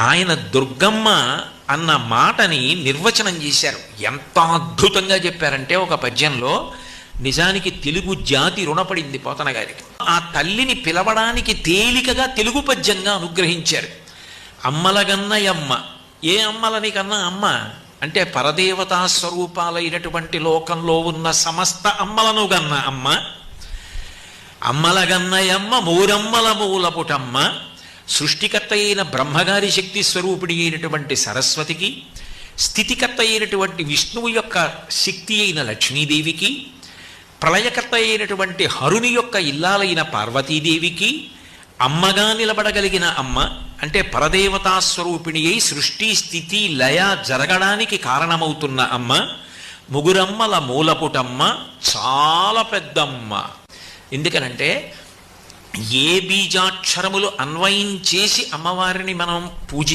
ఆయన దుర్గమ్మ అన్న మాటని నిర్వచనం చేశారు. ఎంత అద్భుతంగా చెప్పారంటే ఒక పద్యంలో, నిజానికి తెలుగు జాతి రుణపడింది పోతన గారికి. ఆ తల్లిని పిలవడానికి తేలికగా తెలుగు పద్యంగా అనుగ్రహించారు. అమ్మలగన్నయమ్మ. ఏ అమ్మలని కన్నా అమ్మ అంటే పరదేవతా స్వరూపాలైనటువంటి లోకంలో ఉన్న సమస్త అమ్మలను గన్న అమ్మ. అమ్మలగన్నయమ్మ మూరమ్మల మూలపుటమ్మ. సృష్టికర్త అయిన బ్రహ్మగారి శక్తి స్వరూపిణి అయినటువంటి సరస్వతికి, స్థితికర్త అయినటువంటి విష్ణువు యొక్క శక్తి అయిన లక్ష్మీదేవికి, ప్రళయకర్త అయినటువంటి హరుని యొక్క ఇల్లాలైన పార్వతీదేవికి అమ్మగా నిలబడగలిగిన అమ్మ అంటే పరదేవతా స్వరూపిణి అయి సృష్టి స్థితి లయ జరగడానికి కారణమవుతున్న అమ్మ. ముగురమ్మల మూలపుటమ్మ, చాలా పెద్దమ్మ. ఎందుకనంటే ఏ బీజాక్షరములు అన్వయం చేసి అమ్మవారిని మనం పూజి